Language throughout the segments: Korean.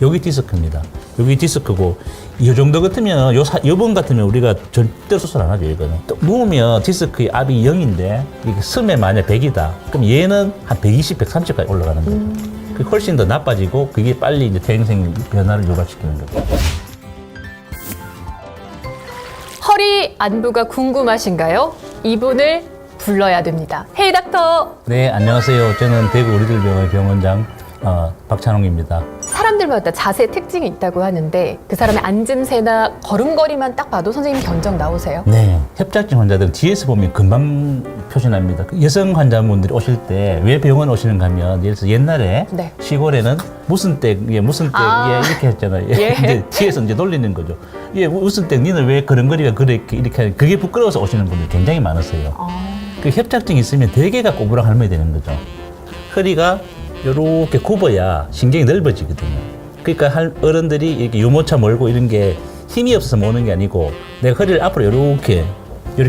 여기 디스크입니다. 여기 디스크고 이 정도 같으면 요번 같으면 우리가 절대 수술 안 하죠. 이거는 또 누우면 디스크의 압이 0인데 이게 스매 만약 100이다. 그럼 얘는 한 120, 130까지 올라가는 거죠. 그게 훨씬 더 나빠지고 그게 빨리 이제 퇴행성 변화를 유발시키는 거죠. 허리 안부가 궁금하신가요? 이분을 불러야 됩니다. 헤이 닥터! 네, 안녕하세요. 저는 대구 우리들병원 병원장 박찬홍입니다. 사람들마다 자세 특징이 있다고 하는데 그 사람의 앉음새나 걸음걸이만 딱 봐도 선생님 견적 나오세요? 네, 협착증 환자들은 뒤에서 보면 금방 표시납니다. 여성 환자분들이 오실 때 왜 병원 오시는가 하면 예를 들어서 옛날에 네. 시골에는 무슨 댁 이렇게 했잖아요. 예. 이제 뒤에서 이제 놀리는 거죠. 예, 무슨 댁 니는 왜 걸음걸이가 이렇게 하는 그게 부끄러워서 오시는 분들이 굉장히 많으세요. 그 협착증이 있으면 대개가 꼬부랑 할머니 되는 거죠. 허리가 이렇게 굽어야 신경이 넓어지거든요. 그러니까 어른들이 이렇게 유모차 몰고 이런 게 힘이 없어서 모는 게 아니고 내가 허리를 앞으로 이렇게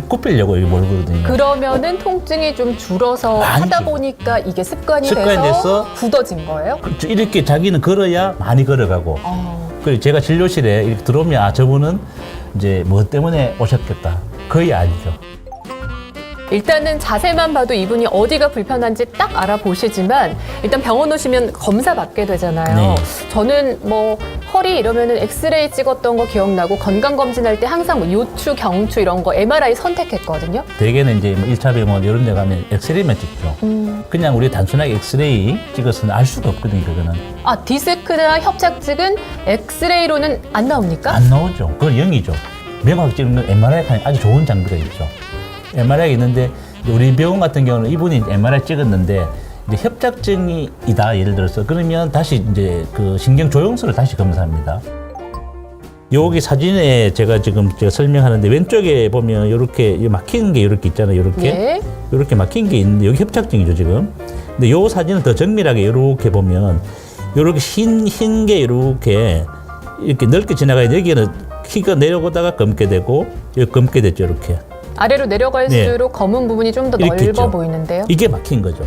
굽히려고 이렇게 몰거든요. 그러면은 통증이 좀 줄어서 많이 하다 줄어요. 보니까 이게 습관이 습관이 돼서 돼서 굳어진 거예요? 그렇죠. 이렇게 자기는 걸어야 많이 걸어가고. 그리고 제가 진료실에 이렇게 들어오면 아 저분은 이제 뭐 때문에 오셨겠다. 거의 아니죠. 일단은 자세만 봐도 이분이 어디가 불편한지 딱 알아보시지만 일단 병원 오시면 검사 받게 되잖아요. 네. 저는 뭐 허리 이러면은 엑스레이 찍었던 거 기억나고 건강검진할 때 항상 뭐 요추, 경추 이런 거 MRI 선택했거든요. 대개는 이제 뭐 1차 병원 이런 데 가면 엑스레이만 찍죠. 그냥 우리 단순하게 엑스레이 찍어서는 알 수가 없거든요, 그거는. 아, 디스크나 협착증은 엑스레이로는 안 나옵니까? 안 나오죠. 그건 0이죠. 명확히 찍는 MRI가 아주 좋은 장비가 있죠. MRI가 있는데 우리 병원 같은 경우는 이분이 MRI 찍었는데 이제 협착증이다 예를 들어서 그러면 다시 이제 그 신경 조영수를 다시 검사합니다. 여기 사진에 제가 설명하는데 왼쪽에 보면 이렇게 막힌 게 이렇게 있잖아요. 이렇게 예. 이렇게 막힌 게 있는데 여기 협착증이죠 지금. 근데 요 사진을 더 정밀하게 이렇게 보면 이렇게 흰 게 이렇게 넓게 지나가야 여기는 키가 내려오다가 검게 되고 여기 검게 됐죠 이렇게. 아래로 내려갈수록 검은 부분이 좀 더 이렇게 넓어 있죠. 보이는데요. 이게 막힌 거죠.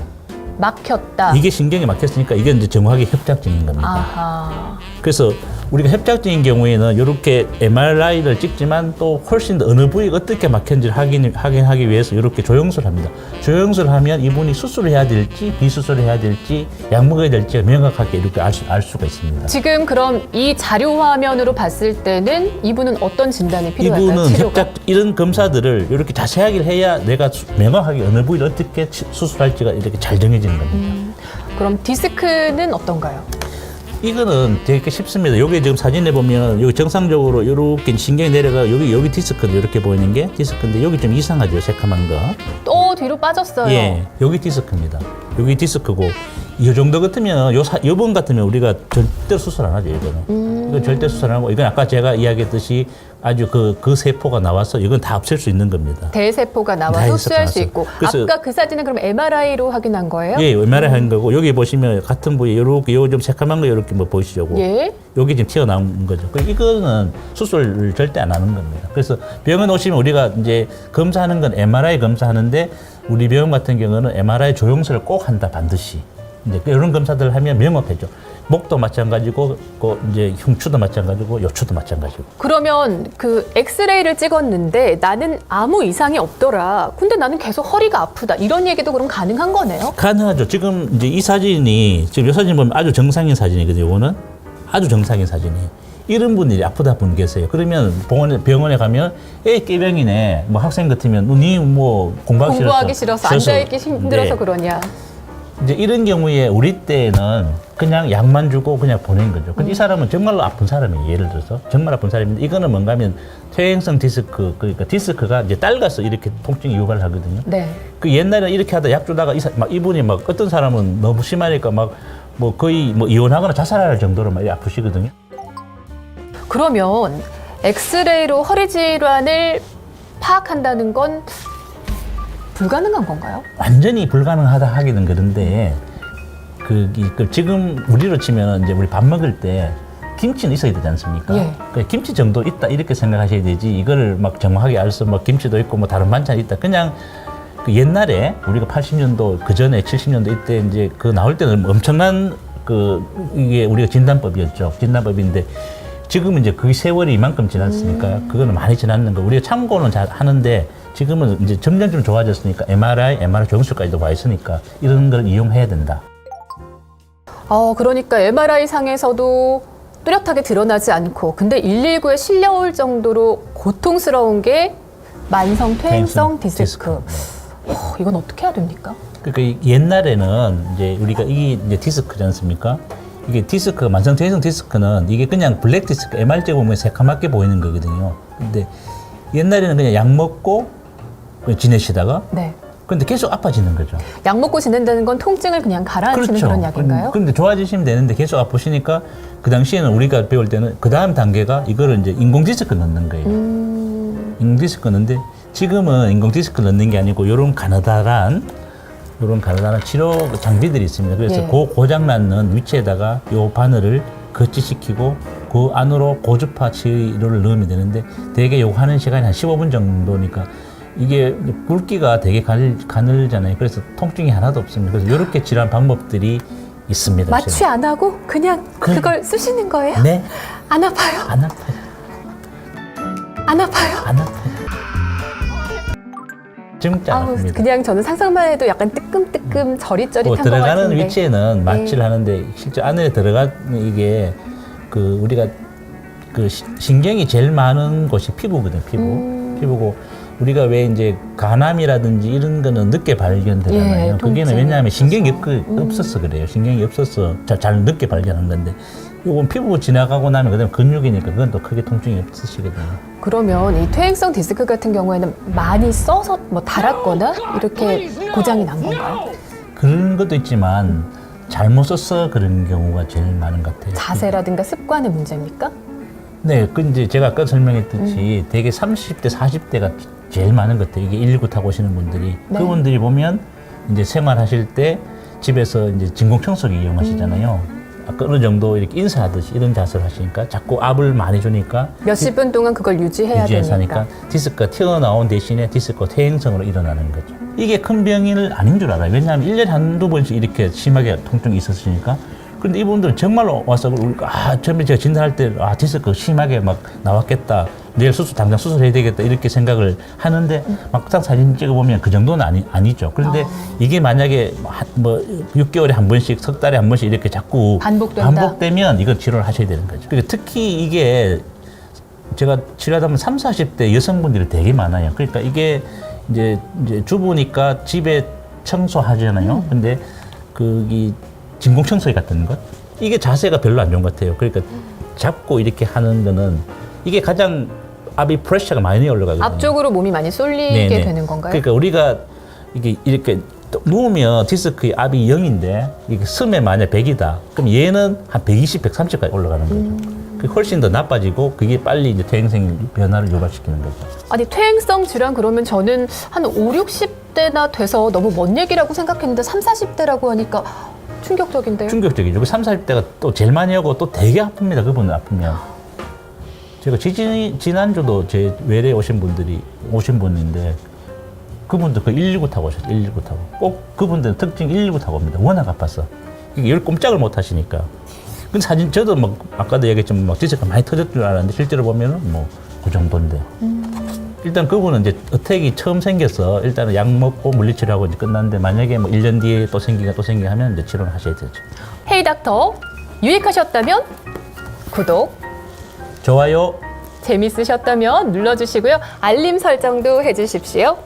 막혔다. 이게 신경이 막혔으니까 이게 이제 정확하게 협착증인 겁니다. 아하. 그래서 우리가 협착증인 경우에는 이렇게 MRI를 찍지만 또 훨씬 더 어느 부위가 어떻게 막혔는지를 확인하기 위해서 이렇게 조영술을 합니다. 조영술을 하면 이분이 수술을 해야 될지 비수술을 해야 될지 약 먹어야 될지 명확하게 이렇게 알 수가 있습니다. 지금 그럼 이 자료 화면으로 봤을 때는 이분은 어떤 진단이 필요할까요? 이분은 치료가? 이런 검사들을 이렇게 자세하게 해야 내가 명확하게 어느 부위를 어떻게 수술할지가 이렇게 잘 정해지는 겁니다. 그럼 디스크는 어떤가요? 이거는 되게 쉽습니다. 여기 지금 사진에 보면 여기 정상적으로 이렇게 신경이 내려가 여기 디스크도 이렇게 보이는 게 디스크인데 여기 좀 이상하죠, 새카만 거. 또 뒤로 빠졌어요. 예, 여기 디스크입니다. 여기 디스크고 이 정도 같으면 요번 같으면 우리가 절대 수술 안 하죠, 이거는. 이건 절대 수술 안 하고 이건 아까 제가 이야기했듯이 아주 그 세포가 나와서 이건 다 없앨 수 있는 겁니다. 대세포가 나와 대세포가 흡수할 수 나와서. 있고. 그래서- 아까 그 사진은 그럼 MRI로 확인한 거예요? 예, MRI 한 거고 여기 보시면 같은 부위 이렇게 요 좀 새카만 거 이렇게 뭐 보이시죠? 예. 여기 지금 튀어나온 거죠. 이거는 수술을 절대 안 하는 겁니다. 그래서 병원 오시면 우리가 이제 검사하는 건 MRI 검사하는데 우리 병원 같은 경우는 MRI 조영술을 꼭 한다 반드시. 이제 이런 검사들을 하면 명확해져. 목도 마찬가지고, 이제 흉추도 마찬가지고, 요추도 마찬가지고. 그러면 그 엑스레이를 찍었는데 나는 아무 이상이 없더라. 근데 나는 계속 허리가 아프다. 이런 얘기도 그럼 가능한 거네요? 가능하죠. 지금 이제 이 사진이 지금 이 사진 보면 아주 정상인 사진이거든요. 이거는 아주 정상인 사진이에요. 이런 분들이 아프다 분 계세요. 그러면 병원에 가면 깨병이네. 뭐 학생 같으면 니 뭐 공부하기 싫어서 앉아있기 힘들어서 네. 그러냐. 이제 이런 경우에 우리 때는 그냥 약만 주고 그냥 보낸 거죠. 근데 이 사람은 정말로 아픈 사람이에요. 예를 들어서 정말 아픈 사람인데 이거는 뭔가 하면 퇴행성 디스크 그러니까 디스크가 이제 딸가서 이렇게 통증이 유발을 하거든요. 네. 그 옛날에 이렇게 하다 약 주다가 이분이 막 어떤 사람은 너무 심하니까 막 뭐 거의 뭐 이혼하거나 자살할 정도로 많이 아프시거든요. 그러면 엑스레이로 허리 질환을 파악한다는 건 불가능한 건가요? 완전히 불가능하다 하기는 그런데 지금 우리로 치면 이제 우리 밥 먹을 때 김치는 있어야 되지 않습니까? 예. 그 김치 정도 있다 이렇게 생각하셔야 되지 이거를 막 정확하게 알수 뭐 김치도 있고 뭐 다른 반찬이 있다 그냥 그 옛날에 우리가 80년도 그 전에 70년도 이때 이제 그 나올 때는 엄청난 이게 우리가 진단법이었죠. 진단법인데 지금은 이제 그 세월이 이만큼 지났으니까 그거는 많이 지났는 거. 우리가 참고는 잘 하는데 지금은 이제 점점 좀 좋아졌으니까 MRI 조영술까지도 와 있으니까 이런 걸 이용해야 된다. 그러니까 MRI 상에서도 뚜렷하게 드러나지 않고 근데 119에 실려올 정도로 고통스러운 게 만성 퇴행성 디스크. 이건 어떻게 해야 됩니까? 그러니까 옛날에는 이제 우리가 이게 이제 디스크지 않습니까? 이게 디스크가 만성 퇴행성 디스크는 이게 그냥 블랙 디스크 MRC 보면 새카맣게 보이는 거거든요. 근데 옛날에는 그냥 약 먹고 지내시다가 네. 근데 계속 아파지는 거죠. 약 먹고 지낸다는 건 통증을 그냥 가라앉히는 그렇죠. 그런 약인가요? 근데 좋아지시면 되는데 계속 아프시니까 그 당시에는 우리가 배울 때는 그 다음 단계가 이거를 이제 인공 디스크 넣는 거예요. 인공 디스크 넣는데 지금은 인공 디스크 넣는 게 아니고 이런 가느다란 치료 장비들이 있습니다. 그래서 예. 그 고장 났는 위치에다가 요 바늘을 거치시키고 그 안으로 고주파 치료를 넣으면 되는데 대개 요거 하는 시간이 한 15분 정도니까 이게 굵기가 되게 가늘잖아요. 그래서 통증이 하나도 없습니다. 그래서 이렇게 치료하는 방법들이 있습니다. 마취 안 하고 그냥 그걸 쓰시는 거예요? 네. 안 아파요? 안 아파요. 안 아파요? 안 아파요. 진짜 안 아픕니다. 그냥 저는 상상만 해도 약간 뜨끔뜨끔 저릿저릿한 것 들어가는 같은데. 위치에는 마취를 하는데 실제 안에 들어가는 이게 그 우리가 그 신경이 제일 많은 곳이 피부거든요. 피부고 우리가 왜 이제 간암이라든지 이런 거는 늦게 발견되잖아요. 예, 그게는 왜냐하면 신경이 없어서 그래요. 신경이 없어서 잘 늦게 발견한 건데 이건 피부 지나가고 나면 그다음에 근육이니까 그건 또 크게 통증이 없으시거든요. 그러면 이 퇴행성 디스크 같은 경우에는 많이 써서 뭐 닳았거나 이렇게 고장이 난 건가요? 그런 것도 있지만 잘못 써서 그런 경우가 제일 많은 것 같아요. 자세라든가 습관의 문제입니까? 네, 그 이제 제가 아까 설명했듯이 되게 30대, 40대가 제일 많은 것 같아요. 이게 119 타고 오시는 분들이. 네. 그분들이 보면 이제 생활하실 때 집에서 이제 진공청소기 이용하시잖아요. 아까 어느 정도 이렇게 인사하듯이 이런 자세를 하시니까 자꾸 압을 많이 주니까 몇십 분 동안 그걸 유지해야 유지해서 되니까. 하니까 디스크가 튀어나온 대신에 디스크가 퇴행성으로 일어나는 거죠. 이게 큰 병이 아닌 줄 알아요. 왜냐하면 1년에 한두 번씩 이렇게 심하게 통증이 있었으니까. 그런데 이분들은 정말로 와서 처음에 제가 진단할 때 디스크 심하게 막 나왔겠다. 내일 당장 수술해야 되겠다. 이렇게 생각을 하는데 막상 사진 찍어보면 그 정도는 아니죠. 그런데 이게 만약에 뭐 6개월에 한 번씩, 석 달에 한 번씩 이렇게 자꾸 반복되면 이건 치료를 하셔야 되는 거죠. 그러니까 특히 이게 제가 치료하다 보면 30, 40대 여성분들이 되게 많아요. 그러니까 이게 이제 주부니까 집에 청소하잖아요. 근데 이 진공청소기 같은 것 이게 자세가 별로 안 좋은 것 같아요. 그러니까 잡고 이렇게 하는 거는 이게 가장 압이 프레셔가 많이 올라가거든요. 앞쪽으로 몸이 많이 쏠리게 네네. 되는 건가요? 그러니까 우리가 이게 이렇게 누우면 디스크의 압이 0인데 이게 숨에 만약 100이다. 그럼 얘는 한 120, 130까지 올라가는 거죠. 그게 훨씬 더 나빠지고 그게 빨리 이제 퇴행성 변화를 유발시키는 거죠. 아니 퇴행성 질환 그러면 저는 한 5, 60대나 돼서 너무 먼 얘기라고 생각했는데 3, 40대라고 하니까 충격적인데요? 충격적이죠. 그 3, 40대가 또 제일 많이 하고 또 되게 아픕니다. 그분은 아프면. 제가 지난주도 제 외래에 오신 분인데 그분도 그 119 타고 오셨어요. 119 타고. 꼭 그분들은 특징 119 타고 옵니다. 워낙 아팠어. 이게 꼼짝을 못 하시니까. 근데 사진 저도 막 아까도 얘기했지만 막 디스크가 많이 터졌을 줄 알았는데 실제로 보면은 뭐 그 정도인데. 일단 그분은 이제 어택이 처음 생겨서 일단은 약 먹고 물리치료하고 이제 끝났는데 만약에 뭐 1년 뒤에 또 생기게 하면 이제 치료를 하셔야 되죠. 헤이 닥터 유익하셨다면 구독, 좋아요. 재밌으셨다면 눌러주시고요. 알림 설정도 해주십시오.